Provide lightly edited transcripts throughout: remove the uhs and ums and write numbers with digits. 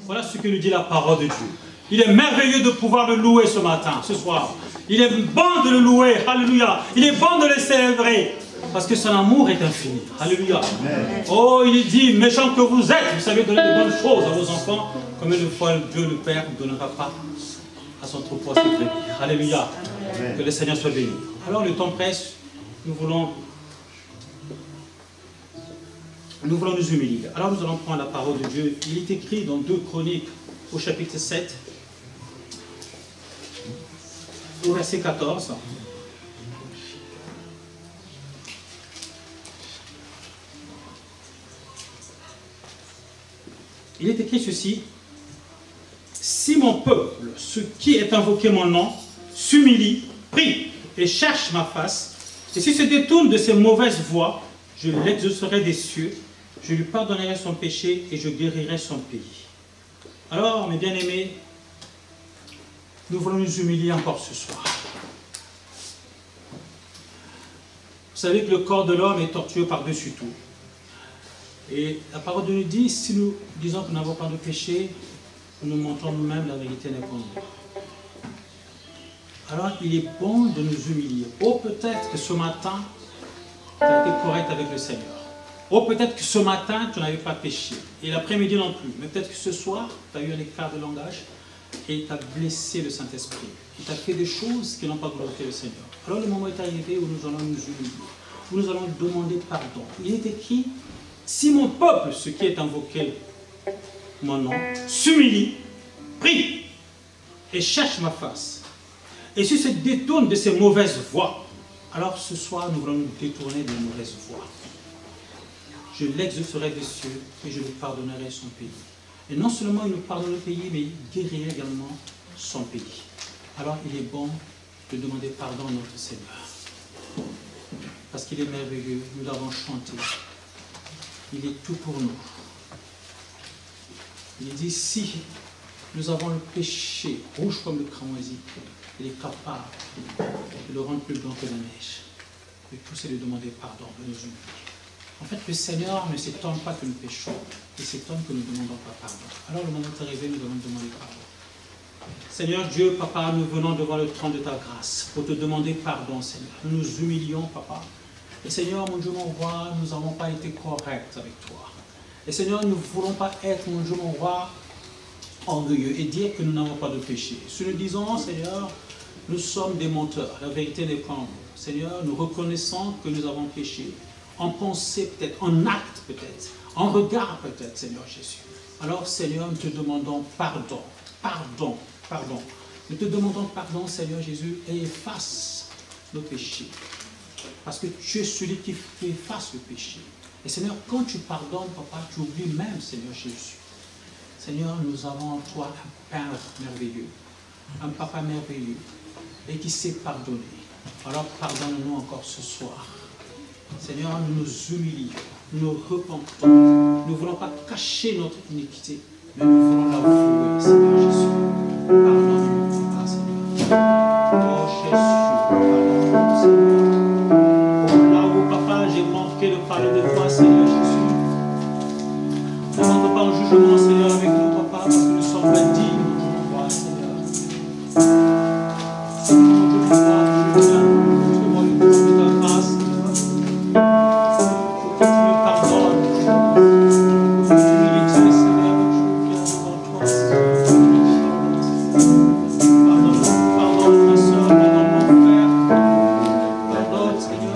Voilà ce que nous dit la parole de Dieu. Il est merveilleux de pouvoir le louer ce matin, ce soir. Il est bon de le louer, alléluia. Il est bon de le célébrer, parce que son amour est infini, alléluia. Oh, il dit, méchant que vous êtes, vous savez donner de bonnes choses à vos enfants, combien de fois Dieu le Père ne donnera pas à son troupeau, à ses brebis. Alléluia. Que le Seigneur soit béni. Alors le temps presse, nous voulons nous humilier. Alors nous allons prendre la parole de Dieu. Il est écrit dans 2 Chroniques au chapitre 7, au verset 14. Il est écrit ceci: si mon peuple, ce qui est invoqué mon nom, s'humilie, prie et cherche ma face, et s'il se détourne de ses mauvaises voies, je l'exaucerai des cieux, je lui pardonnerai son péché et je guérirai son pays. Alors, mes bien-aimés, nous voulons nous humilier encore ce soir. Vous savez que le corps de l'homme est tortueux par-dessus tout. Et la parole de Dieu dit, si nous disons que nous n'avons pas de péché, nous montrons nous-mêmes, la vérité n'est pas en nous. Alors, il est bon de nous humilier. Oh, peut-être que ce matin, tu as été correct avec le Seigneur. Oh, peut-être que ce matin, tu n'avais pas péché. Et l'après-midi non plus. Mais peut-être que ce soir, tu as eu un écart de langage et tu as blessé le Saint-Esprit. Et tu as fait des choses qui n'ont pas glorifié le Seigneur. Alors, le moment est arrivé où nous allons nous humilier, où nous allons demander pardon. Il est écrit, si mon peuple, ce qui est invoqué mon nom, s'humilie, prie et cherche ma face, et s'il se détourne de ses mauvaises voies, alors ce soir, nous voulons nous détourner des mauvaises voies. Je l'exaucerai des cieux et je lui pardonnerai son pays. Et non seulement il nous pardonne le pays, mais il guérirait également son pays. Alors il est bon de demander pardon à notre Seigneur. Parce qu'il est merveilleux, nous l'avons chanté. Il est tout pour nous. Il dit, si nous avons le péché rouge comme le cramoisi, il est capable de le rendre plus blanc que la neige. Le tout, c'est de demander pardon, de nous humilier. En fait, le Seigneur ne s'étonne pas que nous péchons, il s'étonne que nous ne demandons pas pardon. Alors, le moment est arrivé, nous devons demander pardon. Seigneur Dieu, Papa, nous venons devant le trône de ta grâce pour te demander pardon, Seigneur. Nous nous humilions, Papa. Et Seigneur, mon Dieu, mon roi, nous n'avons pas été corrects avec toi. Et Seigneur, nous ne voulons pas être, mon Dieu, mon roi, orgueilleux et dire que nous n'avons pas de péché. Si nous disons, Seigneur, nous sommes des menteurs, la vérité n'est pas en nous. Seigneur, nous reconnaissons que nous avons péché, en pensée peut-être, en acte peut-être, en regard peut-être, Seigneur Jésus. Alors, Seigneur, nous te demandons pardon, pardon, pardon. Nous te demandons pardon, Seigneur Jésus, et efface nos péchés. Parce que tu es celui qui efface le péché. Et Seigneur, quand tu pardonnes, Papa, tu oublies même, Seigneur Jésus. Seigneur, nous avons en toi un Père merveilleux, un Papa merveilleux, et qui sait pardonner. Alors pardonne-nous encore ce soir. Seigneur, nous nous humilions, nous repentons. Nous ne voulons pas cacher notre iniquité, mais nous voulons l'avouer, Seigneur Jésus. Pardonne-nous, Papa, Seigneur. Oh Jésus, pardonne-nous, Seigneur. Oh là où, Papa, j'ai manqué de parler de toi, Seigneur Jésus. largement, Seigneur, avec nous, Papa, parce que nous sommes pas dignes de ton roi, Seigneur. Seigneur, je te crois, je te viens, je te demande de ta grâce, Seigneur. Que tu me pardonnes, que humilité, Seigneur, que je viens devant toi, Seigneur. Pardonne ma soeur, pardonne mon frère, pardonne, Seigneur.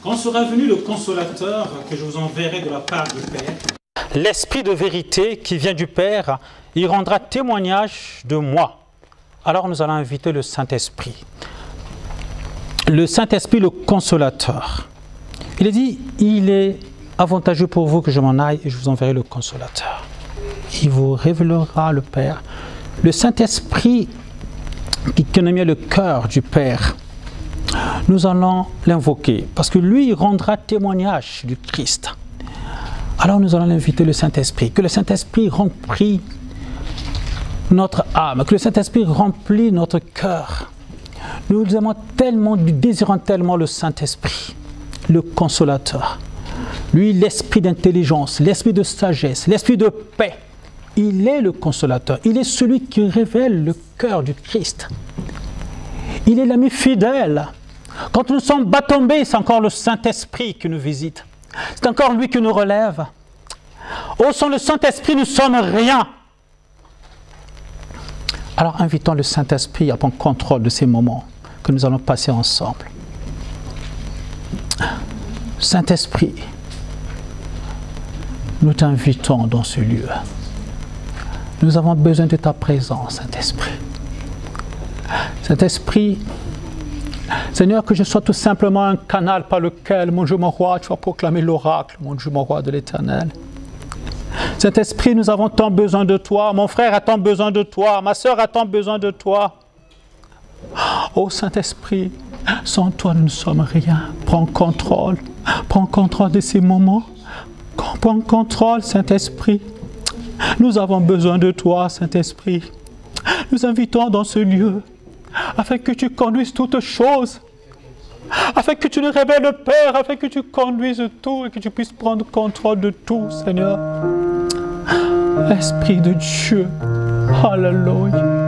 Quand sera venu le consolateur que je vous enverrai de la part du Père, l'Esprit de vérité qui vient du Père, il rendra témoignage de moi. Alors nous allons inviter le Saint-Esprit. Le Saint-Esprit, le consolateur. Il est dit, il est avantageux pour vous que je m'en aille et je vous enverrai le consolateur. Il vous révélera le Père. Le Saint-Esprit qui connaît le cœur du Père, nous allons l'invoquer parce que lui, il rendra témoignage du Christ. Alors nous allons l'inviter le Saint-Esprit, que le Saint-Esprit remplisse notre âme, que le Saint-Esprit remplisse notre cœur. Nous aimons tellement, nous désirons tellement le Saint-Esprit, le consolateur. Lui, l'esprit d'intelligence, l'esprit de sagesse, l'esprit de paix. Il est le consolateur, il est celui qui révèle le cœur du Christ. Il est l'ami fidèle. Quand nous sommes bas tombés, c'est encore le Saint-Esprit qui nous visite. C'est encore lui qui nous relève. Oh, sans le Saint-Esprit, nous ne sommes rien. Alors, invitons le Saint-Esprit à prendre contrôle de ces moments que nous allons passer ensemble. Saint-Esprit, nous t'invitons dans ce lieu. Nous avons besoin de ta présence, Saint-Esprit. Saint-Esprit, Seigneur, que je sois tout simplement un canal par lequel, mon Dieu, mon roi, tu vas proclamer l'oracle, mon Dieu, mon roi de l'Éternel. Saint-Esprit, nous avons tant besoin de toi. Mon frère a tant besoin de toi. Ma sœur a tant besoin de toi. Oh Saint-Esprit, sans toi, nous ne sommes rien. Prends contrôle. Prends contrôle de ces moments. Prends contrôle, Saint-Esprit. Nous avons besoin de toi, Saint-Esprit. Nous invitons dans ce lieu, afin que tu conduises toutes choses, afin que tu nous révèles le Père, afin que tu conduises tout et que tu puisses prendre contrôle de tout, Seigneur. Esprit de Dieu, Alléluia.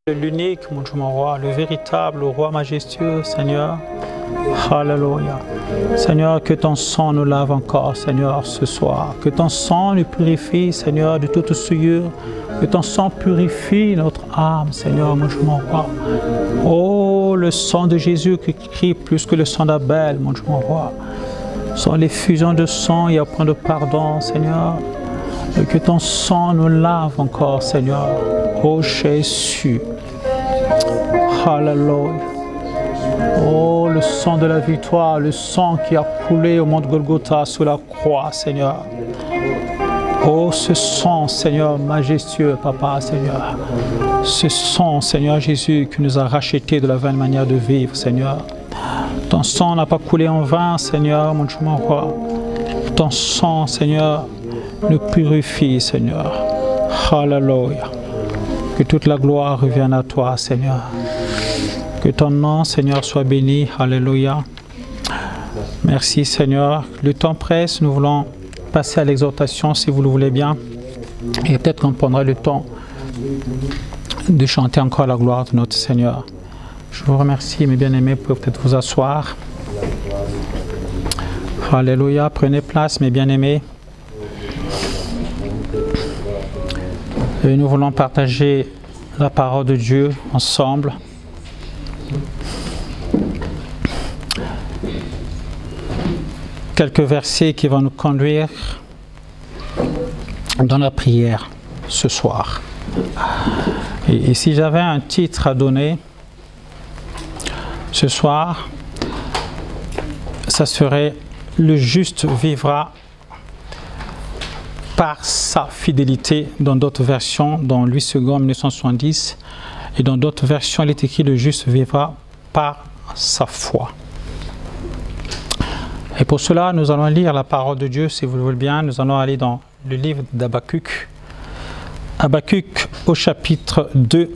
L'unique, mon Dieu, mon roi, le véritable roi majestueux, Seigneur. Alléluia. Seigneur, que ton sang nous lave encore, Seigneur, ce soir. Que ton sang nous purifie, Seigneur, de toute souillure. Que ton sang purifie notre âme, Seigneur, mon Dieu, mon roi. Oh, le sang de Jésus qui crie plus que le sang d'Abel, mon Dieu, mon roi. Sans l'effusion de sang, il y a point de pardon, Seigneur. Et que ton sang nous lave encore, Seigneur. Oh, Jésus. Alléluia. Oh, le sang de la victoire, le sang qui a coulé au mont Golgotha sous la croix, Seigneur. Oh, ce sang, Seigneur, majestueux, Papa, Seigneur. Ce sang, Seigneur Jésus, qui nous a rachetés de la vaine manière de vivre, Seigneur. Ton sang n'a pas coulé en vain, Seigneur, mon Dieu, mon roi. Ton sang, Seigneur, nous purifie, Seigneur. Alléluia. Que toute la gloire revienne à toi, Seigneur. Que ton nom, Seigneur, soit béni. Alléluia. Merci, Seigneur. Le temps presse. Nous voulons passer à l'exhortation, si vous le voulez bien. Et peut-être qu'on prendra le temps de chanter encore la gloire de notre Seigneur. Je vous remercie, mes bien-aimés. Vous pouvez peut-être vous asseoir. Alléluia. Prenez place, mes bien-aimés. Et nous voulons partager la parole de Dieu ensemble. Quelques versets qui vont nous conduire dans la prière ce soir. Et si j'avais un titre à donner ce soir, ça serait « Le juste vivra par sa fidélité » dans d'autres versions, dans Louis II 1970, et dans d'autres versions, il est écrit « Le juste vivra par sa foi ». Et pour cela, nous allons lire la parole de Dieu, si vous le voulez bien. Nous allons aller dans le livre d'Habakkuk. Habakkuk au chapitre 2.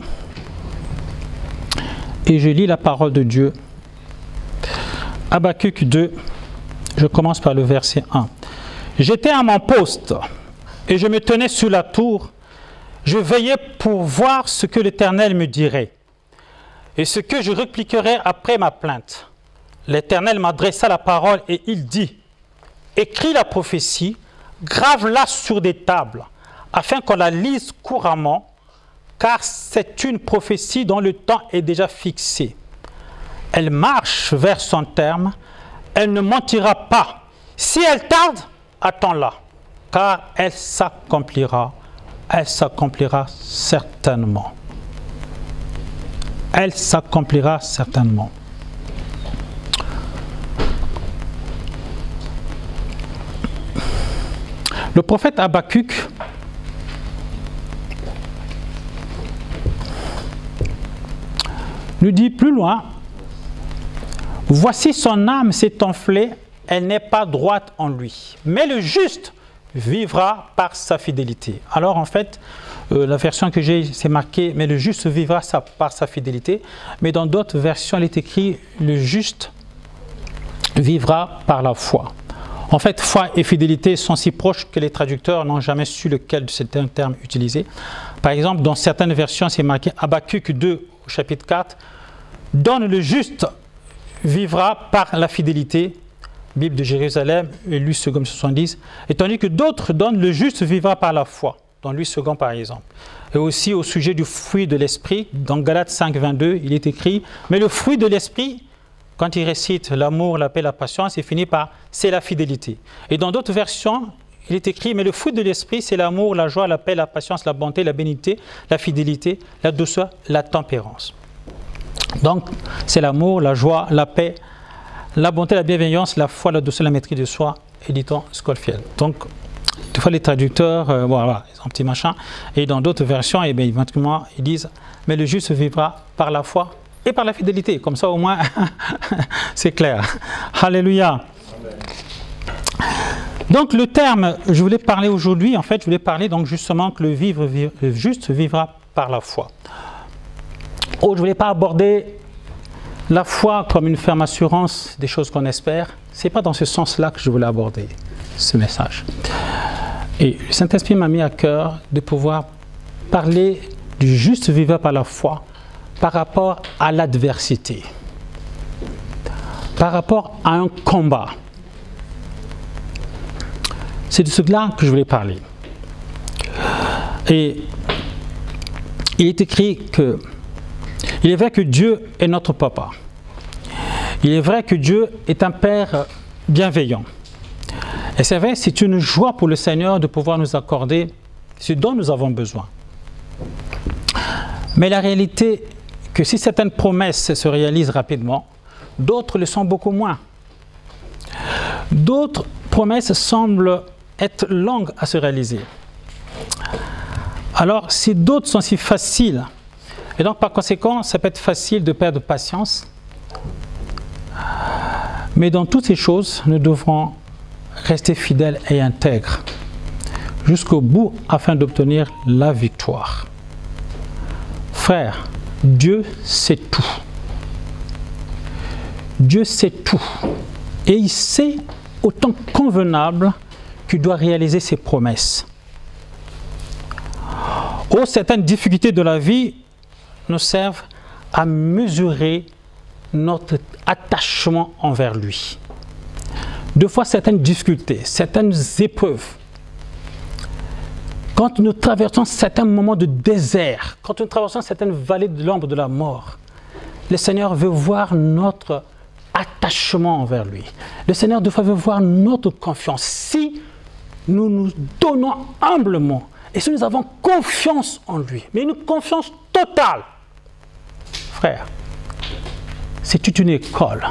Et je lis la parole de Dieu. Habakkuk 2, je commence par le verset 1. « J'étais à mon poste, et je me tenais sur la tour. Je veillais pour voir ce que l'Éternel me dirait, et ce que je répliquerais après ma plainte. L'Éternel m'adressa la parole et il dit, « Écris la prophétie, grave-la sur des tables, afin qu'on la lise couramment, car c'est une prophétie dont le temps est déjà fixé. Elle marche vers son terme, elle ne mentira pas. Si elle tarde, attends-la, car elle s'accomplira certainement. » Elle s'accomplira certainement. Le prophète Habakkuk nous dit plus loin, « Voici son âme s'est enflée, elle n'est pas droite en lui. Mais le juste vivra par sa fidélité. » Alors en fait, la version que j'ai, c'est marqué « Mais le juste vivra par sa fidélité ». Mais dans d'autres versions, il est écrit « Le juste vivra par la foi ». En fait, foi et fidélité sont si proches que les traducteurs n'ont jamais su lequel de ces termes utiliser. Par exemple, dans certaines versions, c'est marqué Habakkuk 2 au chapitre 4, « Donne le juste vivra par la fidélité », Bible de Jérusalem, Louis II 70, et tandis que d'autres donnent « Le juste vivra par la foi », dans Louis II par exemple. Et aussi au sujet du fruit de l'esprit, dans Galates 5, 22, il est écrit « Mais le fruit de l'esprit », quand il récite l'amour, la paix, la patience, il finit par « c'est la fidélité ». Et dans d'autres versions, il est écrit « Mais le fruit de l'esprit, c'est l'amour, la joie, la paix, la patience, la bonté, la bénignité, la fidélité, la douceur, la tempérance ». Donc, c'est l'amour, la joie, la paix, la bonté, la bienveillance, la foi, la douceur, la maîtrise de soi, éditant Scofield. Donc, des fois, les traducteurs, voilà, ils ont un petit machin. Et dans d'autres versions, eh bien, éventuellement, ils disent « Mais le juste vivra par la foi et par la fidélité ». Comme ça, au moins, c'est clair. Alléluia. Donc, le terme, je voulais parler aujourd'hui, en fait, je voulais parler donc justement que le juste vivra par la foi. Oh, je ne voulais pas aborder la foi comme une ferme assurance des choses qu'on espère. Ce n'est pas dans ce sens-là que je voulais aborder ce message. Et le Saint-Esprit m'a mis à cœur de pouvoir parler du juste vivre par la foi par rapport à l'adversité, par rapport à un combat. C'est de cela que je voulais parler. Et il est écrit que il est vrai que Dieu est notre papa. Il est vrai que Dieu est un Père bienveillant. Et c'est vrai, c'est une joie pour le Seigneur de pouvoir nous accorder ce dont nous avons besoin. Mais la réalité est que si certaines promesses se réalisent rapidement, d'autres le sont beaucoup moins. D'autres promesses semblent être longues à se réaliser. Alors, si d'autres sont si faciles, et donc par conséquent, ça peut être facile de perdre patience, mais dans toutes ces choses, nous devrons rester fidèles et intègres jusqu'au bout afin d'obtenir la victoire. Frère, Dieu sait tout. Dieu sait tout. Et il sait autant convenable qu'il doit réaliser ses promesses. Oh, certaines difficultés de la vie nous servent à mesurer notre attachement envers lui. Deux fois, certaines difficultés, certaines épreuves, quand nous traversons certains moments de désert, quand nous traversons certaines vallées de l'ombre de la mort, le Seigneur veut voir notre attachement envers lui. Le Seigneur des fois veut voir notre confiance. Si nous nous donnons humblement et si nous avons confiance en lui, mais une confiance totale, frère, c'est toute une école.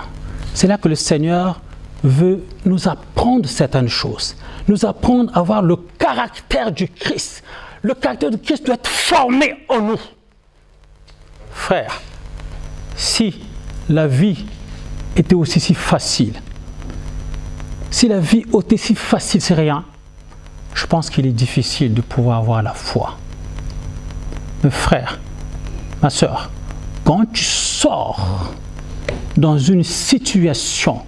C'est là que le Seigneur veut nous apprendre certaines choses, nous apprendre à avoir le caractère du Christ. Le caractère du Christ doit être formé en nous. Frère, si la vie était aussi si facile, si la vie était si facile, c'est rien, je pense qu'il est difficile de pouvoir avoir la foi. Mais frère, ma soeur, quand tu sors dans une situation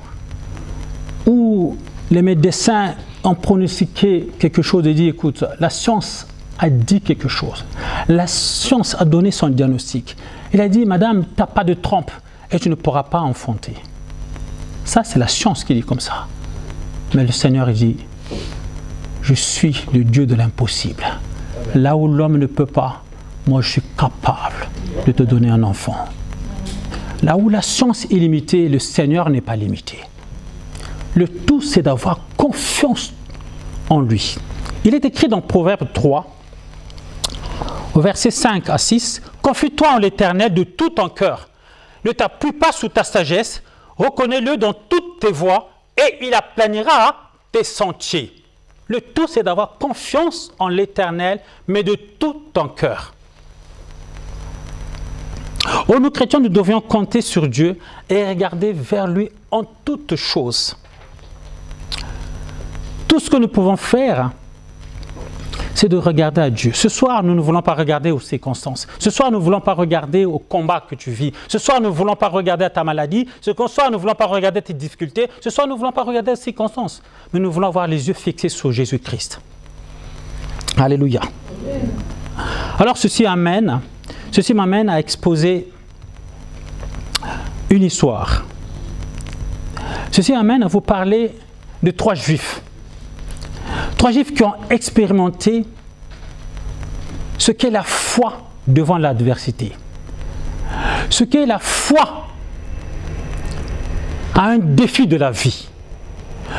où les médecins ont pronostiqué quelque chose et dit, écoute, la science a dit quelque chose. La science a donné son diagnostic. Il a dit, madame, tu n'as pas de trompe et tu ne pourras pas enfanter. Ça, c'est la science qui dit comme ça. Mais le Seigneur il dit, je suis le Dieu de l'impossible. Là où l'homme ne peut pas, moi je suis capable de te donner un enfant. Là où la science est limitée, le Seigneur n'est pas limité. Le tout, c'est d'avoir confiance en lui. Il est écrit dans Proverbe 3, au verset 5 à 6, « Confie-toi en l'Éternel de tout ton cœur. Ne t'appuie pas sous ta sagesse, reconnais-le dans toutes tes voies, et il aplanira tes sentiers. » Le tout, c'est d'avoir confiance en l'Éternel, mais de tout ton cœur. Oh, nous chrétiens, nous devions compter sur Dieu et regarder vers lui en toutes choses. Tout ce que nous pouvons faire, c'est de regarder à Dieu. Ce soir, nous ne voulons pas regarder aux circonstances. Ce soir, nous ne voulons pas regarder au combat que tu vis. Ce soir, nous ne voulons pas regarder à ta maladie. Ce soir, nous ne voulons pas regarder tes difficultés. Ce soir, nous ne voulons pas regarder les circonstances. Mais nous voulons avoir les yeux fixés sur Jésus-Christ. Alléluia. Alors, ceci m'amène à exposer une histoire. Ceci m'amène à vous parler de 3 Juifs. 3 Juifs qui ont expérimenté ce qu'est la foi devant l'adversité. Ce qu'est la foi à un défi de la vie.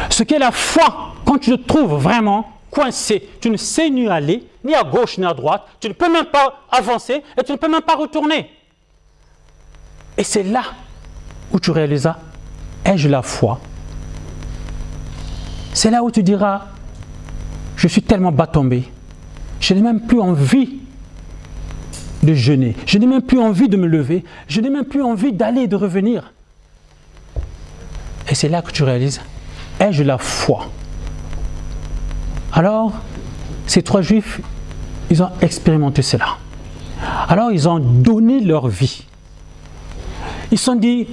Ce qu'est la foi quand tu te trouves vraiment coincé. Tu ne sais ni aller, ni à gauche, ni à droite. Tu ne peux même pas avancer et tu ne peux même pas retourner. Et c'est là où tu réaliseras, ai-je la foi? C'est là où tu diras, je suis tellement bas tombé, je n'ai même plus envie de jeûner, je n'ai même plus envie de me lever, je n'ai même plus envie d'aller et de revenir. Et c'est là que tu réalises, ai-je la foi? Alors, ces 3 Juifs, ils ont expérimenté cela. Alors, ils ont donné leur vie. Ils se sont dit,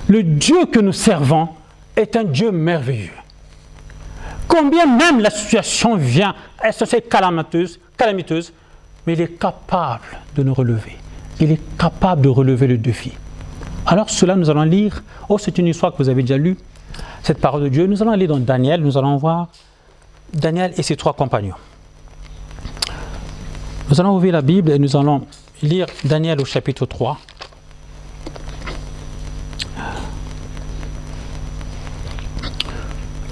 le Dieu que nous servons est un Dieu merveilleux. Combien même la situation vient, elle se fait calamiteuse, mais il est capable de nous relever. il est capable de relever le défi. Alors cela, nous allons lire, c'est une histoire que vous avez déjà lue, cette parole de Dieu. Nous allons aller dans Daniel, nous allons voir Daniel et ses 3 compagnons. Nous allons ouvrir la Bible et nous allons lire Daniel au chapitre 3.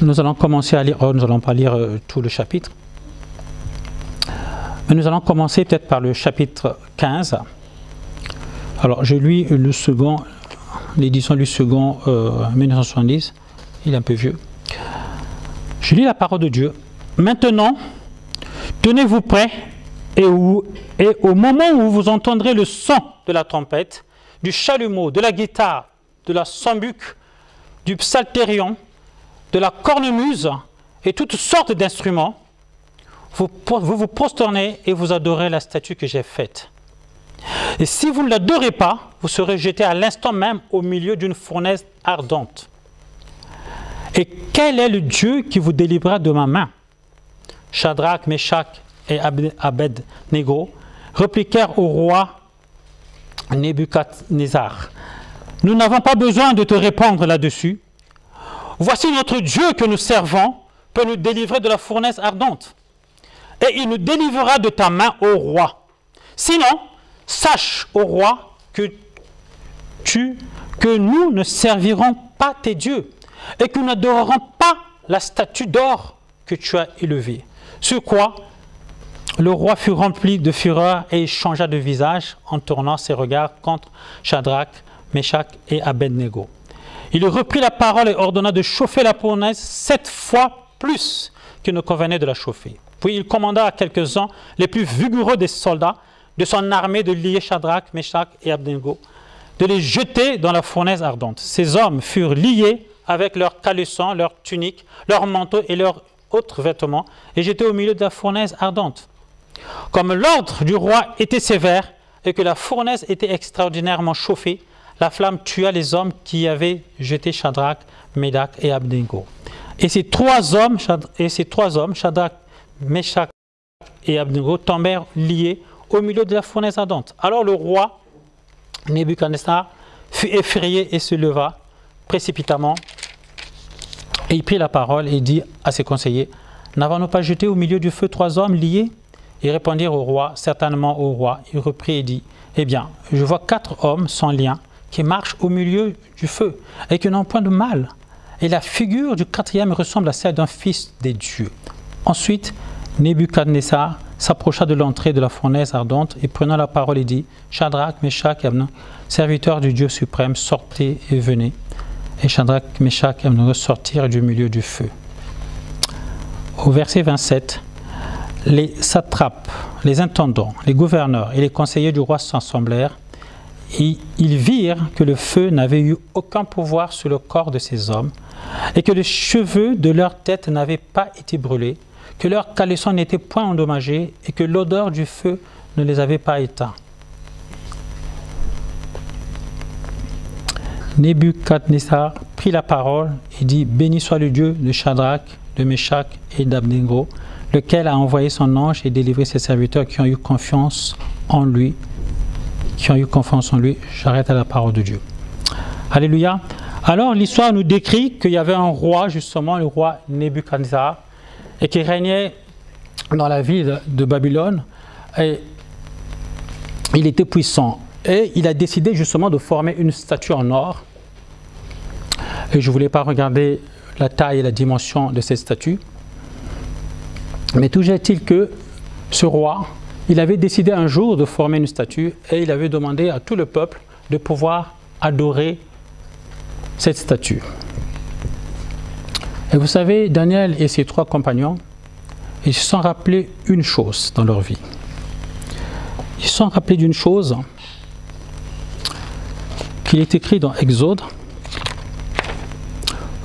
Nous allons commencer à lire, nous n'allons pas lire tout le chapitre, mais nous allons commencer peut-être par le chapitre 15. Alors, je lis le second, l'édition du second 1970, il est un peu vieux. Je lis la parole de Dieu. Maintenant, tenez-vous prêts et au moment où vous entendrez le son de la trompette, du chalumeau, de la guitare, de la sambuc, du psalterion, de la cornemuse et toutes sortes d'instruments, vous vous prosternez et vous adorez la statue que j'ai faite. Et si vous ne l'adorez pas, vous serez jeté à l'instant même au milieu d'une fournaise ardente. Et quel est le Dieu qui vous délivrera de ma main? Shadrach, Meshach et Abed-Négo répliquèrent au roi Nebuchadnezzar. Nous n'avons pas besoin de te répondre là-dessus. Voici notre Dieu que nous servons peut nous délivrer de la fournaise ardente. Et il nous délivrera de ta main, ô roi. Sinon, sache, ô roi, que nous ne servirons pas tes dieux et que nous n'adorerons pas la statue d'or que tu as élevée. Sur quoi le roi fut rempli de fureur et il changea de visage en tournant ses regards contre Shadrach, Meshach et Abed-Négo. Il reprit la parole et ordonna de chauffer la fournaise 7 fois plus qu'il ne convenait de la chauffer. Puis il commanda à quelques-uns, les plus vigoureux des soldats de son armée, de lier Shadrach, Meshach et Abed-Négo, de les jeter dans la fournaise ardente. Ces hommes furent liés avec leurs caleçons, leurs tuniques, leurs manteaux et leurs autres vêtements et jetés au milieu de la fournaise ardente. Comme l'ordre du roi était sévère et que la fournaise était extraordinairement chauffée, la flamme tua les hommes qui avaient jeté Shadrach, Meshach et Abed-Négo. Et ces trois hommes, Shadrach, Meshach et Abed-Négo, tombèrent liés au milieu de la fournaise ardente. Alors le roi Nebuchadnezzar fut effrayé et se leva précipitamment. Et il prit la parole et dit à ses conseillers, « N'avons-nous pas jeté au milieu du feu 3 hommes liés ?» Ils répondirent au roi, « Certainement au roi. » Il reprit et dit, « Eh bien, je vois 4 hommes sans lien qui marchent au milieu du feu et qui n'ont point de mal. Et la figure du 4e ressemble à celle d'un fils des dieux. » Ensuite, Nebuchadnezzar s'approcha de l'entrée de la fournaise ardente et prenant la parole, il dit, « Shadrach, Meshach et Abed-Négo, serviteurs du Dieu suprême, sortez et venez. » Et Shadrach, Meshach et Abed-Négo sortirent du milieu du feu. Au verset 27, les satrapes, les intendants, les gouverneurs et les conseillers du roi s'assemblèrent. Et ils virent que le feu n'avait eu aucun pouvoir sur le corps de ces hommes et que les cheveux de leur tête n'avaient pas été brûlés, que leurs caleçons n'étaient point endommagés et que l'odeur du feu ne les avait pas éteints. Nebuchadnezzar prit la parole et dit, « Béni soit le Dieu de Shadrach, de Meshach et d'Abed-Négo, lequel a envoyé son ange et délivré ses serviteurs qui ont eu confiance en lui. » J'arrête à la parole de Dieu. Alléluia. Alors l'histoire nous décrit qu'il y avait un roi, justement le roi Nebuchadnezzar, et qui régnait dans la ville de Babylone. Et il était puissant. Et il a décidé justement de former une statue en or. Et je ne voulais pas regarder la taille et la dimension de cette statue. Mais toujours est-il que ce roi, il avait décidé un jour de former une statue et il avait demandé à tout le peuple de pouvoir adorer cette statue. Et vous savez, Daniel et ses 3 compagnons, ils se sont rappelés une chose dans leur vie. Ils se sont rappelés d'une chose qu'il est écrit dans Exode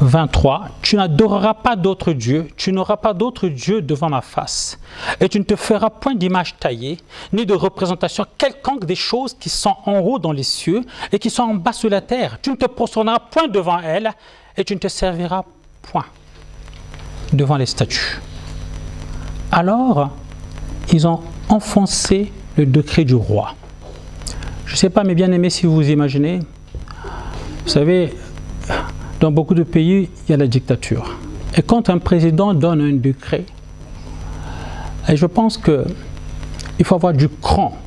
23, « Tu n'adoreras pas d'autre Dieu, tu n'auras pas d'autre Dieu devant ma face, et tu ne te feras point d'image taillée, ni de représentation quelconque des choses qui sont en haut dans les cieux et qui sont en bas sur la terre. Tu ne te prosterneras point devant elles, et tu ne te serviras point devant les statues. » Alors, ils ont enfoncé le décret du roi. ne sais pas, mes bien-aimés, si vous imaginez, vous savez, dans beaucoup de pays, il y a la dictature. Et quand un président donne un décret, et je pense qu'il faut avoir du cran.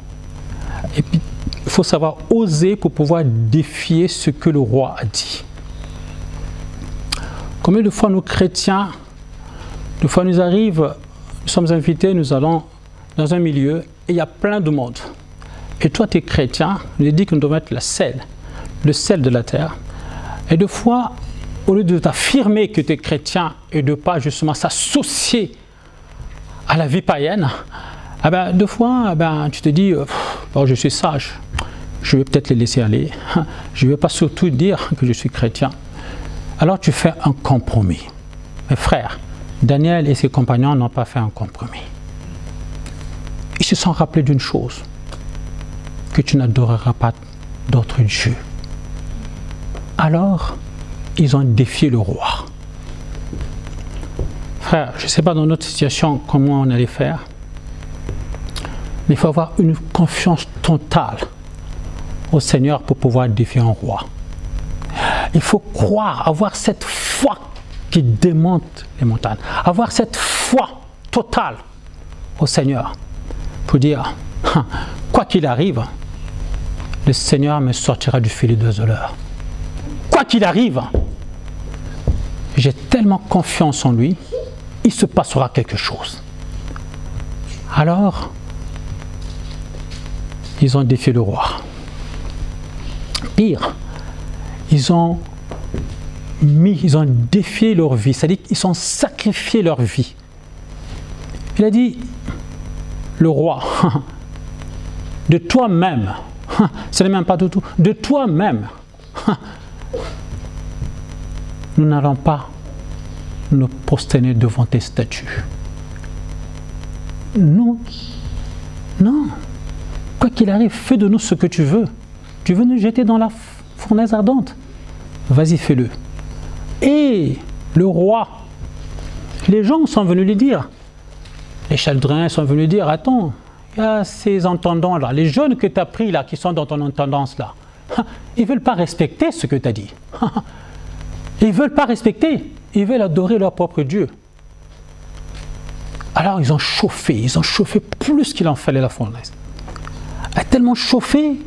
Et puis, il faut savoir oser pour pouvoir défier ce que le roi a dit. Combien de fois nous chrétiens, des fois nous arrive, nous sommes invités, nous allons dans un milieu et il y a plein de monde. Et toi, tu es chrétien, on dit que nous devons être le sel de la terre. Et des fois, au lieu de t'affirmer que tu es chrétien et de ne pas justement s'associer à la vie païenne, eh ben, deux fois, tu te dis, oh, je suis sage, je vais peut-être les laisser aller, je ne vais pas surtout dire que je suis chrétien. Alors tu fais un compromis. Mes frères, Daniel et ses compagnons n'ont pas fait un compromis. Ils se sont rappelés d'une chose, que tu n'adoreras pas d'autres dieux. Alors, ils ont défié le roi. Frère, je ne sais pas dans notre situation comment on allait faire, mais il faut avoir une confiance totale au Seigneur pour pouvoir défier un roi. Il faut croire, avoir cette foi qui démonte les montagnes, avoir cette foi totale au Seigneur pour dire, quoi qu'il arrive, le Seigneur me sortira du filet de douleur. Quoi qu'il arrive, j'ai tellement confiance en lui, il se passera quelque chose. Alors, ils ont défié le roi. Pire, ils ont défié leur vie, c'est-à-dire qu'ils ont sacrifié leur vie. Il a dit, le roi, de toi-même, ce n'est même pas du tout, de toi-même, nous n'allons pas nous prosterner devant tes statues. Non, non. Quoi qu'il arrive, fais de nous ce que tu veux. Tu veux nous jeter dans la fournaise ardente? Vas-y, fais-le. Et le roi, les gens sont venus lui dire, les Chaldréens sont venus dire, attends, il y a ces entendants-là, les jeunes que tu as pris là, qui sont dans ton entendance-là, ils ne veulent pas respecter ce que tu as dit. Ils ne veulent pas respecter, ils veulent adorer leur propre Dieu. Alors ils ont chauffé plus qu'il en fallait la fournaise. A tellement chauffé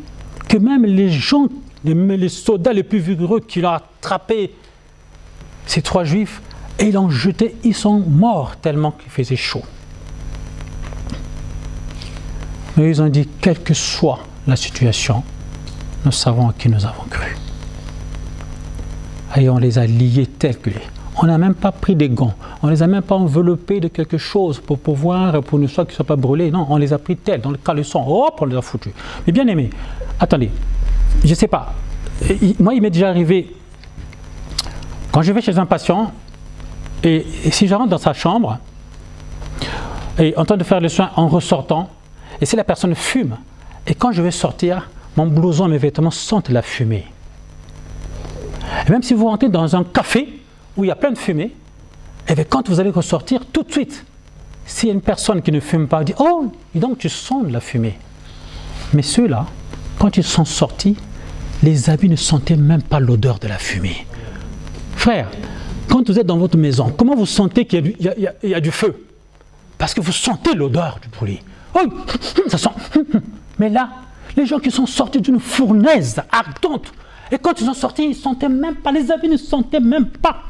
que même les gens, les soldats les plus vigoureux qui l'ont attrapé, ces 3 juifs, et ils l'ont jeté, ils sont morts tellement qu'il faisait chaud. Mais ils ont dit, quelle que soit la situation, nous savons à qui nous avons cru. Et on les a liés tels que on n'a même pas pris des gants, on ne les a même pas enveloppés de quelque chose pour pouvoir, pour nous qu'ils ne soient pas brûlés. Non, on les a pris tels, dans le caleçon, hop, on les a foutus. Mais bien aimé, attendez, je ne sais pas, moi il m'est déjà arrivé, quand je vais chez un patient, et si je rentre dans sa chambre, et en train de faire le soin en ressortant, et si la personne fume, et quand je vais sortir, mon blouson, mes vêtements sentent la fumée. Et même si vous rentrez dans un café où il y a plein de fumée, et bien quand vous allez ressortir, tout de suite, s'il y a une personne qui ne fume pas, dit « Oh, et donc tu sens de la fumée ». Mais ceux-là, quand ils sont sortis, les habits ne sentaient même pas l'odeur de la fumée. Frère, quand vous êtes dans votre maison, comment vous sentez qu'il y a du feu? Parce que vous sentez l'odeur du brûlé. Oh, ça sent. Mais là, les gens qui sont sortis d'une fournaise ardente, et quand ils sont sortis, ils ne sentaient même pas, les habits ne sentaient même pas.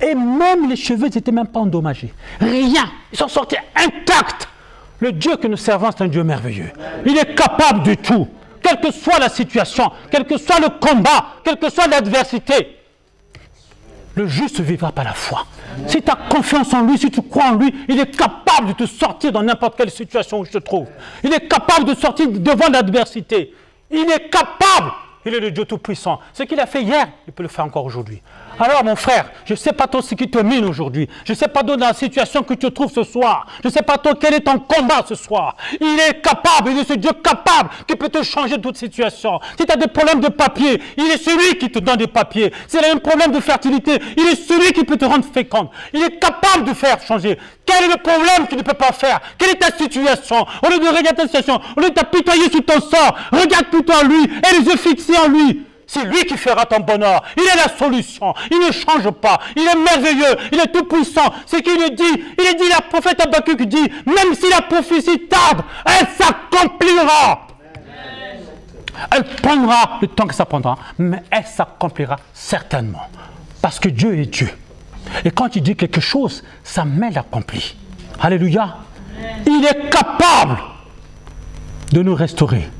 Et même les cheveux n'étaient même pas endommagés. Rien. Ils sont sortis intacts. Le Dieu que nous servons, c'est un Dieu merveilleux. Il est capable de tout. Quelle que soit la situation, quel que soit le combat, quelle que soit l'adversité, le juste vivra par la foi. Si tu as confiance en lui, si tu crois en lui, il est capable de te sortir dans n'importe quelle situation où je te trouve. Il est capable de sortir devant l'adversité. Il est capable. Il est le Dieu Tout-Puissant. Ce qu'il a fait hier, il peut le faire encore aujourd'hui. Alors mon frère, je ne sais pas toi ce qui te mine aujourd'hui. Je ne sais pas toi dans la situation que tu te trouves ce soir. Je ne sais pas toi quel est ton combat ce soir. Il est capable, il est ce Dieu capable qui peut te changer de toute situation. Si tu as des problèmes de papier, il est celui qui te donne des papiers. Si tu as un problème de fertilité, il est celui qui peut te rendre féconde. Il est capable de faire changer. Quel est le problème qu'il ne peut pas faire? Quelle est ta situation? Au lieu de regarder ta situation, au lieu de t'apitoyer sur ton sort, regarde plutôt en lui et les yeux fixés en lui. C'est lui qui fera ton bonheur. Il est la solution. Il ne change pas. Il est merveilleux. Il est tout puissant. C'est qu'il le dit. Il est dit, la prophète Habakkuk dit, même si la prophétie tarde, elle s'accomplira. Elle prendra le temps que ça prendra, mais elle s'accomplira certainement. Parce que Dieu est Dieu. Et quand il dit quelque chose, ça met l'accompli. Alléluia. Il est capable de nous restaurer.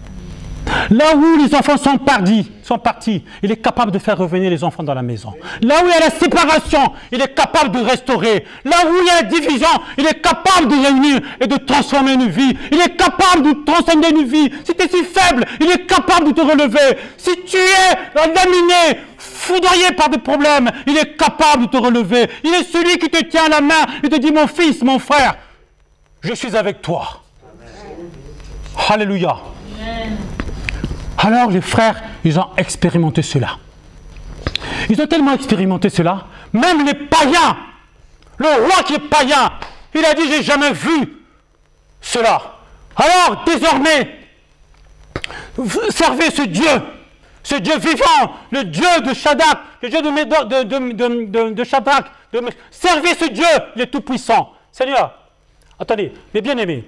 Là où les enfants sont partis, il est capable de faire revenir les enfants dans la maison. Là où il y a la séparation, il est capable de restaurer. Là où il y a la division, il est capable de réunir et de transformer une vie. Il est capable de transcender une vie. Si tu es si faible, il est capable de te relever. Si tu es laminé, foudroyé par des problèmes, il est capable de te relever. Il est celui qui te tient à la main et te dit, mon fils, mon frère, je suis avec toi. Amen. Alléluia. Amen. Alors les frères, ils ont expérimenté cela. Ils ont tellement expérimenté cela, même les païens, le roi qui est païen, il a dit, j'ai jamais vu cela. Alors désormais, servez ce Dieu vivant, le Dieu de Shadrach, le Dieu de Shadrach, servez ce Dieu, il est tout puissant. Seigneur, attendez, mes bien-aimés,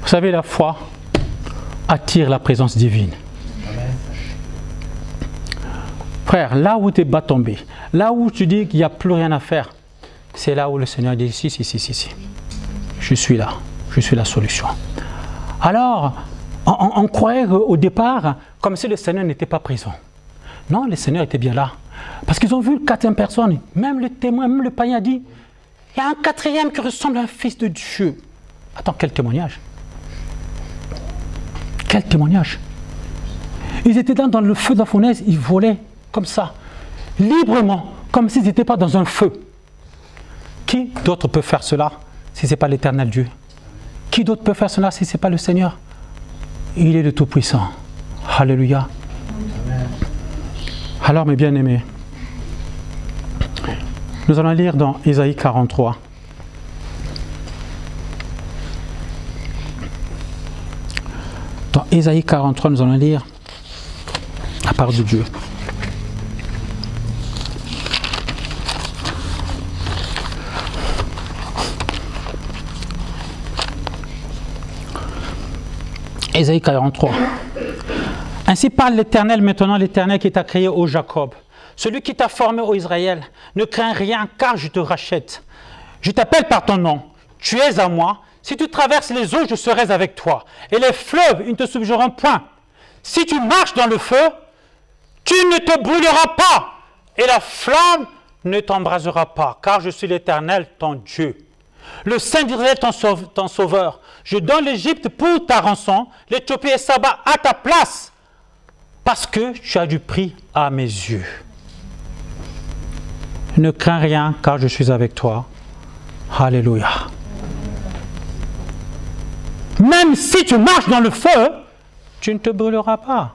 vous savez, la foi attire la présence divine. Amen. Frère, là où tes bas tombés, là où tu dis qu'il n'y a plus rien à faire, c'est là où le Seigneur dit, si. Je suis là, je suis la solution. Alors, on croyait au départ comme si le Seigneur n'était pas présent. Non, le Seigneur était bien là. Parce qu'ils ont vu 4e personne, même le témoin, même le païen a dit, il y a un 4e qui ressemble à un fils de Dieu. Attends, quel témoignage? Quel témoignage! Ils étaient dans le feu de la fournaise, ils volaient comme ça, librement, comme s'ils n'étaient pas dans un feu. Qui d'autre peut faire cela si ce n'est pas l'Éternel Dieu? Qui d'autre peut faire cela si ce n'est pas le Seigneur? Il est le Tout-Puissant. Alléluia. Amen. Alors mes bien-aimés, nous allons lire dans Ésaïe 43. Dans Ésaïe 43, nous allons lire la parole de Dieu. Ésaïe 43. Ainsi parle l'Éternel maintenant, l'Éternel qui t'a créé, ô Jacob. Celui qui t'a formé, ô Israël. Ne crains rien, car je te rachète. Je t'appelle par ton nom. Tu es à moi. Si tu traverses les eaux, je serai avec toi. Et les fleuves, ils ne te subjugeront point. Si tu marches dans le feu, tu ne te brûleras pas. Et la flamme ne t'embrasera pas. Car je suis l'Éternel, ton Dieu. Le Saint d'Israël, ton sauveur. Je donne l'Égypte pour ta rançon, l'Éthiopie et Saba à ta place. Parce que tu as du prix à mes yeux. Ne crains rien, car je suis avec toi. Alléluia. Même si tu marches dans le feu, tu ne te brûleras pas.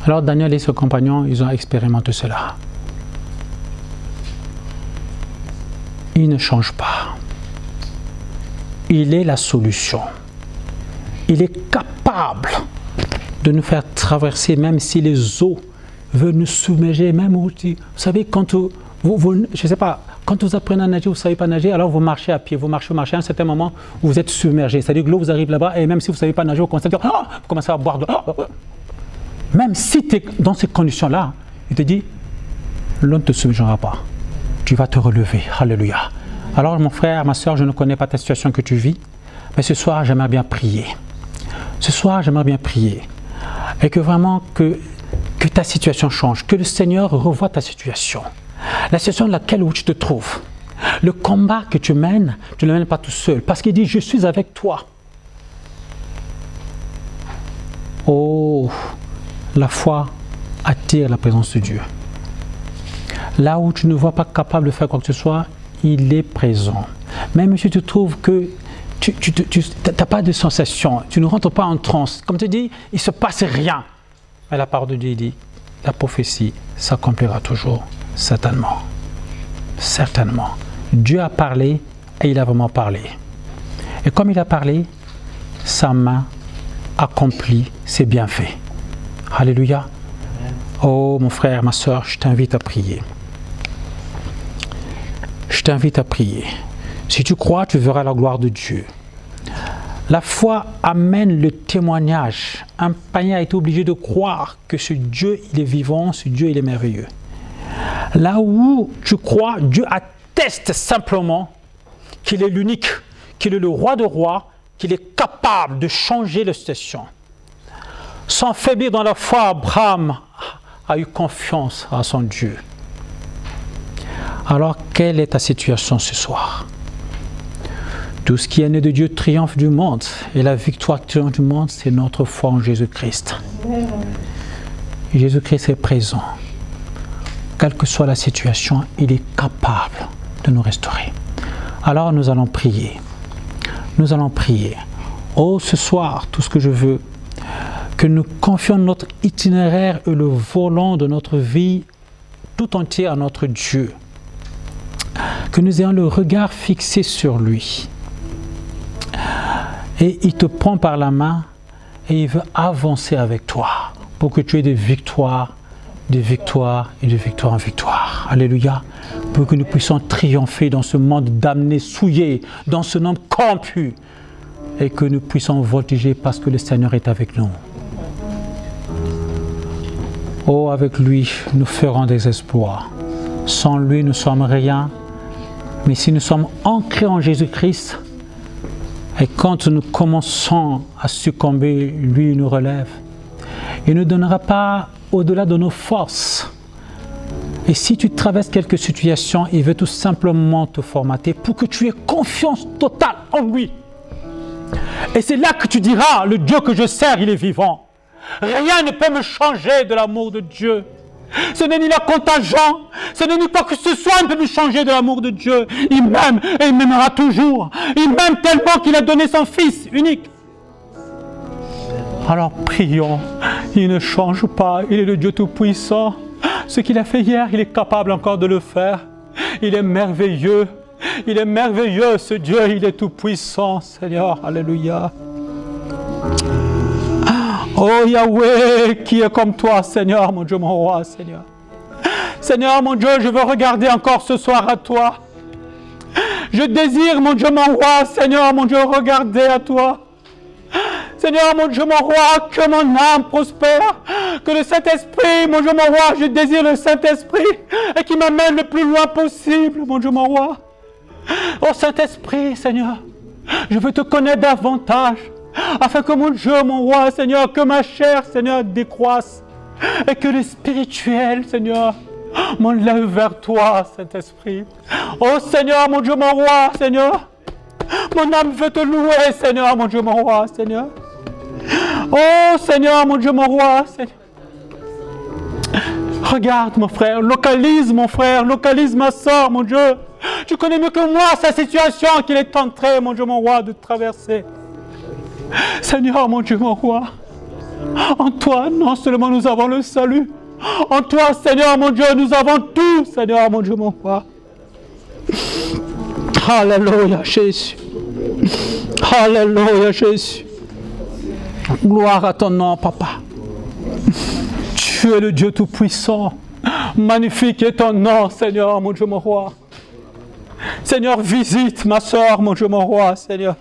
Alors Daniel et ses compagnons, ils ont expérimenté cela. Il ne change pas. Il est la solution. Il est capable de nous faire traverser, même si les eaux veulent nous submerger, même où, vous savez, quand je ne sais pas, quand vous apprenez à nager, vous ne savez pas nager, alors vous marchez à pied, vous marchez, à un certain moment, vous êtes submergé. C'est-à-dire que l'eau vous arrive là-bas, et même si vous ne savez pas nager, vous commencez à dire, oh, vous commencez à boire de l'eau. Même si tu es dans ces conditions-là, il te dit, l'eau ne te submergera pas. Tu vas te relever. Alléluia. Alors mon frère, ma soeur, je ne connais pas ta situation que tu vis, mais ce soir, j'aimerais bien prier. Ce soir, j'aimerais bien prier. Et que vraiment, que ta situation change, que le Seigneur revoie ta situation. La situation dans laquelle où tu te trouves. Le combat que tu mènes, tu ne le mènes pas tout seul. Parce qu'il dit, je suis avec toi. Oh, la foi attire la présence de Dieu. Là où tu ne vois pas capable de faire quoi que ce soit, il est présent. Même si tu trouves que tu n'as pas de sensation, tu ne rentres pas en transe. Comme tu dis, il ne se passe rien. Mais la parole de Dieu dit, la prophétie s'accomplira toujours, certainement. Certainement. Dieu a parlé et il a vraiment parlé. Et comme il a parlé, sa main accomplit ses bienfaits. Alléluia. Oh mon frère, ma soeur, je t'invite à prier. Je t'invite à prier. Si tu crois, tu verras la gloire de Dieu. La foi amène le témoignage. Un païen a été obligé de croire que ce Dieu, il est vivant, ce Dieu, il est merveilleux. Là où tu crois, Dieu atteste simplement qu'il est l'unique, qu'il est le roi de rois, qu'il est capable de changer la situation. Sans faiblir dans la foi, Abraham a eu confiance à son Dieu. Alors, quelle est ta situation ce soir? Tout ce qui est né de Dieu triomphe du monde. Et la victoire qui triomphe du monde, c'est notre foi en Jésus-Christ. Jésus-Christ est présent. Quelle que soit la situation, il est capable de nous restaurer. Alors nous allons prier. Nous allons prier. Oh, ce soir, tout ce que je veux, que nous confions notre itinéraire et le volant de notre vie tout entier à notre Dieu. Que nous ayons le regard fixé sur lui. Et il te prend par la main et il veut avancer avec toi pour que tu aies des victoires et de victoire en victoire. Alléluia. Pour que nous puissions triompher dans ce monde damné, souillé, dans ce monde corrompu. Et que nous puissions voltiger parce que le Seigneur est avec nous. Oh, avec lui, nous ferons des exploits. Sans lui, nous ne sommes rien. Mais si nous sommes ancrés en Jésus-Christ, et quand nous commençons à succomber, lui nous relève. Il ne nous donnera pas au-delà de nos forces. Et si tu traverses quelques situations, il veut tout simplement te formater pour que tu aies confiance totale en lui. Et c'est là que tu diras, le Dieu que je sers, il est vivant. Rien ne peut me changer de l'amour de Dieu. Ce n'est ni la contagion, ce n'est ni quoi que ce soit ne peut me changer de l'amour de Dieu. Il m'aime et il m'aimera toujours. Il m'aime tellement qu'il a donné son Fils unique. Alors prions, il ne change pas, il est le Dieu Tout-Puissant. Ce qu'il a fait hier, il est capable encore de le faire. Il est merveilleux, ce Dieu, il est Tout-Puissant, Seigneur, alléluia. Oh Yahweh, qui est comme toi, Seigneur, mon Dieu, mon roi, Seigneur. Seigneur, mon Dieu, je veux regarder encore ce soir à toi. Je désire, mon Dieu, mon roi, Seigneur, mon Dieu, regarder à toi. Seigneur, mon Dieu, mon roi, que mon âme prospère, que le Saint-Esprit, mon Dieu, mon roi, je désire le Saint-Esprit et qui m'amène le plus loin possible, mon Dieu, mon roi. Oh Saint-Esprit, Seigneur, je veux te connaître davantage. Afin que mon Dieu, mon roi, Seigneur, que ma chair, Seigneur, décroisse et que le spirituel, Seigneur, m'enlève vers toi, Saint-Esprit. Oh Seigneur, mon Dieu, mon roi, Seigneur, mon âme veut te louer, Seigneur, mon Dieu, mon roi, Seigneur. Oh Seigneur, mon Dieu, mon roi, Seigneur. Regarde, mon frère, localise ma soeur, mon Dieu. Tu connais mieux que moi sa situation qu'il est en train, mon Dieu, mon roi, de traverser. Seigneur, mon Dieu, mon roi, en toi, non seulement nous avons le salut, en toi, Seigneur, mon Dieu, nous avons tout, Seigneur, mon Dieu, mon roi. Alléluia, Jésus. Alléluia, Jésus. Gloire à ton nom, Papa. Tu es le Dieu Tout-Puissant. Magnifique est ton nom, Seigneur, mon Dieu, mon roi. Seigneur, visite ma soeur, mon Dieu, mon roi, Seigneur.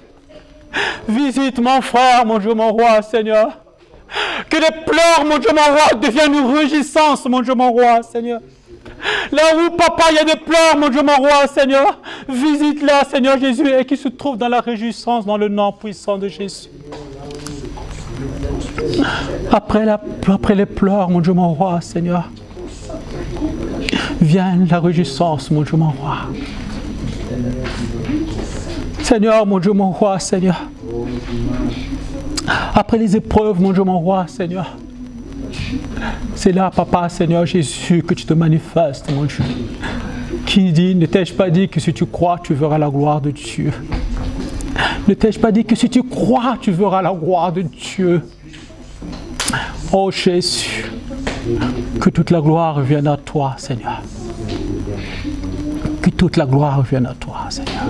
Visite mon frère, mon Dieu, mon roi, Seigneur. Que les pleurs, mon Dieu, mon roi, deviennent une réjouissance, mon Dieu, mon roi, Seigneur. Là où, Papa, il y a des pleurs, mon Dieu, mon roi, Seigneur, visite-la, Seigneur Jésus, et qui se trouve dans la réjouissance, dans le nom puissant de Jésus. Après les pleurs, mon Dieu, mon roi, Seigneur, vienne la réjouissance, mon Dieu, mon roi. Seigneur, mon Dieu, mon roi, Seigneur. Après les épreuves, mon Dieu, mon roi, Seigneur. C'est là, Papa, Seigneur Jésus, que tu te manifestes, mon Dieu. Qui dit, ne t'ai-je pas dit que si tu crois, tu verras la gloire de Dieu? Ne t'ai-je pas dit que si tu crois, tu verras la gloire de Dieu? Oh Jésus, que toute la gloire vienne à toi, Seigneur. Que toute la gloire vienne à toi, Seigneur.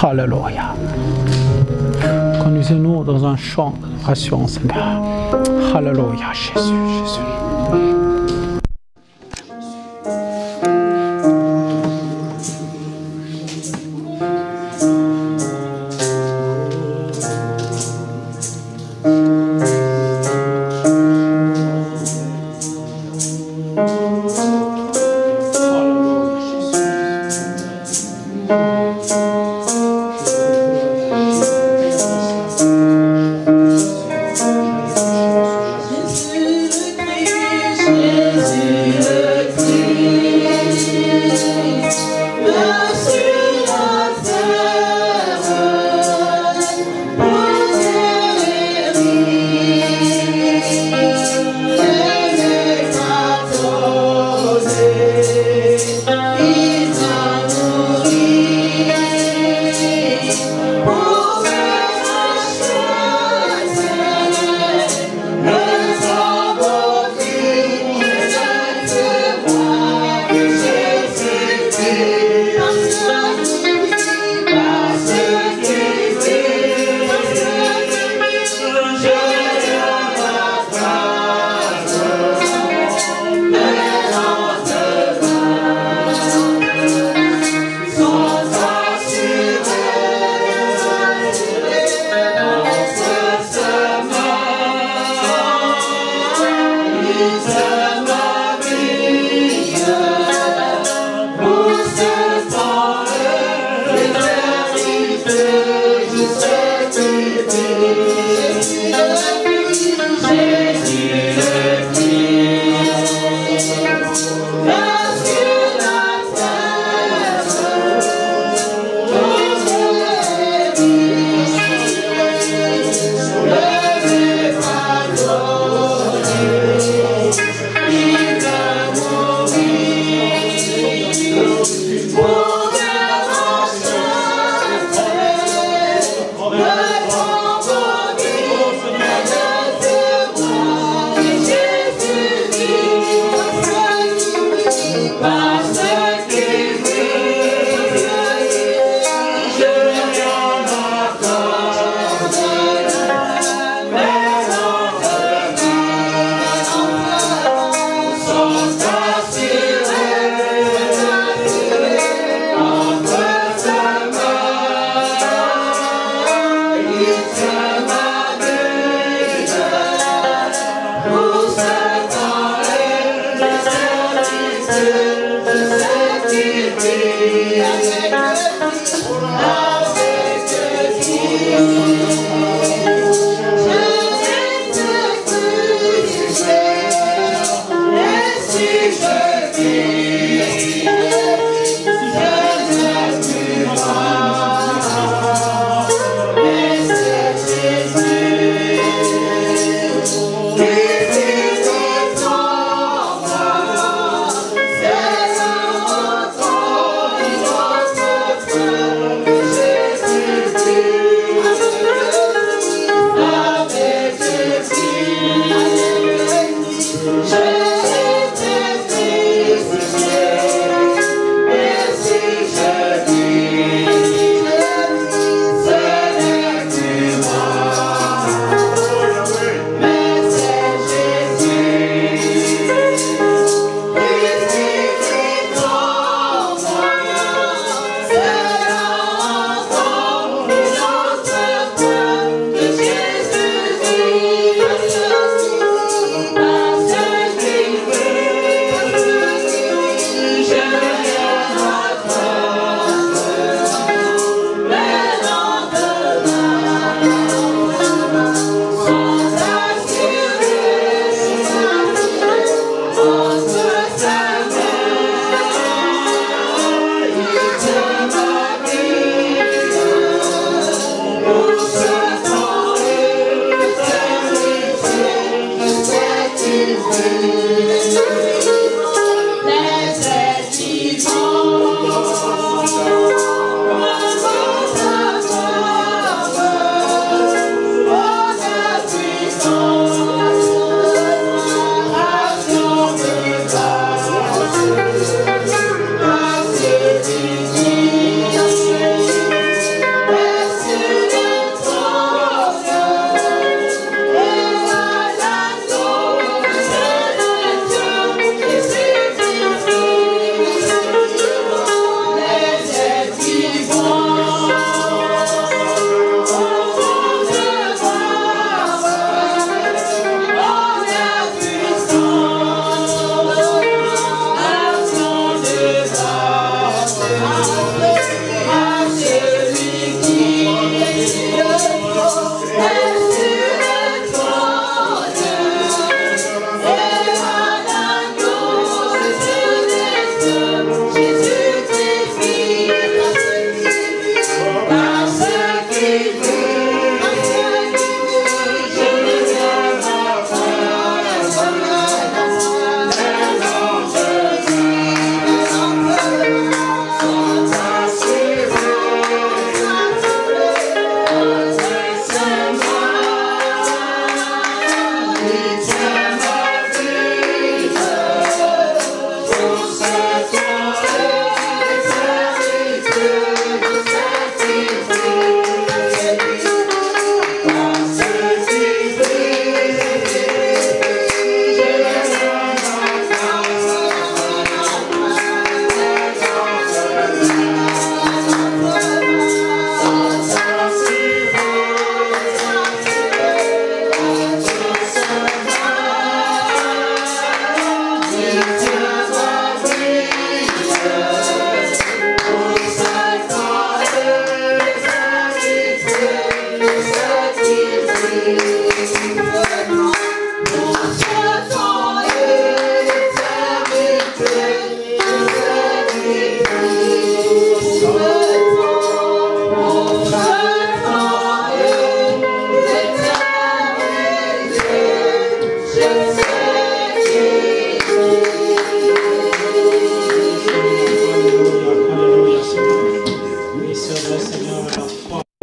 Alléluia. Conduisez-nous dans un champ d'adoration, Seigneur. Alléluia, Jésus, Jésus.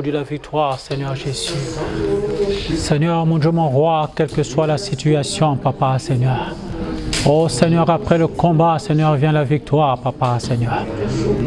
De la victoire, Seigneur Jésus. Seigneur, mon Dieu, mon roi, quelle que soit la situation, Papa, Seigneur. Oh Seigneur, après le combat, Seigneur, vient la victoire, Papa, Seigneur.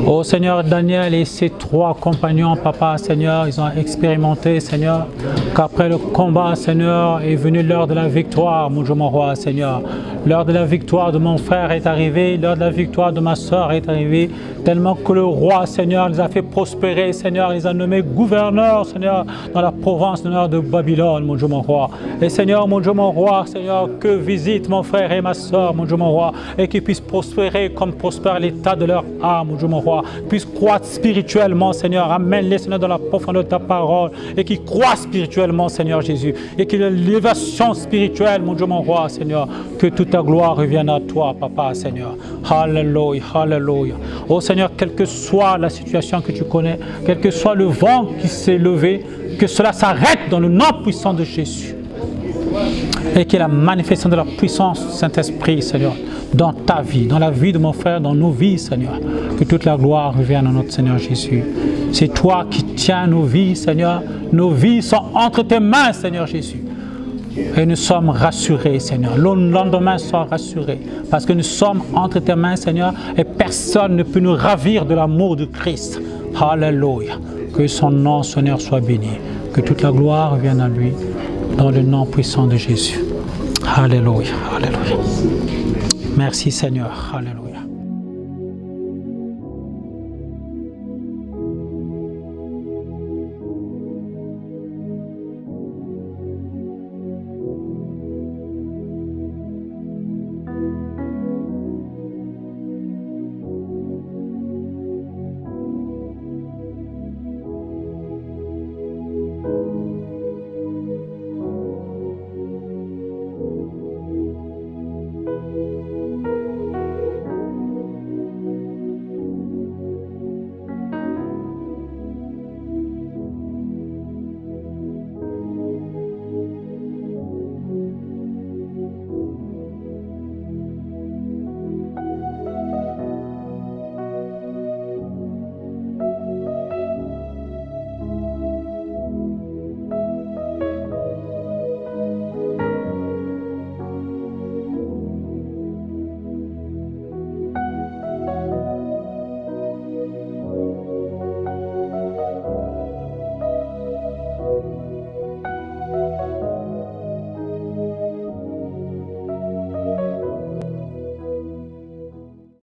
Oh Seigneur, Daniel et ses 3 compagnons, Papa, Seigneur, ils ont expérimenté, Seigneur, qu'après le combat, Seigneur, est venu l'heure de la victoire, mon Dieu, mon roi, Seigneur. L'heure de la victoire de mon frère est arrivée, l'heure de la victoire de ma soeur est arrivée, tellement que le roi, Seigneur, les a fait prospérer, Seigneur, les a nommés gouverneurs, Seigneur, dans la province de Babylone, mon Dieu, mon roi. Et Seigneur, mon Dieu, mon roi, Seigneur, que visite mon frère et ma soeur, mon Dieu, mon roi, et qu'ils puissent prospérer comme prospère l'état de leur âme, mon Dieu, mon roi, puissent croître spirituellement, Seigneur, amène-les, Seigneur, dans la profondeur de ta parole, et qu'ils croient spirituellement, Seigneur Jésus, et qu'il y ait une élévation spirituelle, mon Dieu, mon roi, Seigneur, que toute ta gloire revienne à toi, Papa, Seigneur. Alléluia, alléluia. Oh Seigneur, quelle que soit la situation que tu connais, quel que soit le vent qui s'est levé, que cela s'arrête dans le nom puissant de Jésus. Et qu'il y ait la manifestation de la puissance du Saint-Esprit, Seigneur, dans ta vie, dans la vie de mon frère, dans nos vies, Seigneur. Que toute la gloire revienne à notre Seigneur Jésus. C'est toi qui tiens nos vies, Seigneur. Nos vies sont entre tes mains, Seigneur Jésus. Et nous sommes rassurés, Seigneur. Le lendemain soit rassuré. Parce que nous sommes entre tes mains, Seigneur, et personne ne peut nous ravir de l'amour de Christ. Alléluia. Que son nom, Seigneur, soit béni. Que toute la gloire revienne à lui. Dans le nom puissant de Jésus. Alléluia. Alléluia. Merci, Seigneur. Alléluia.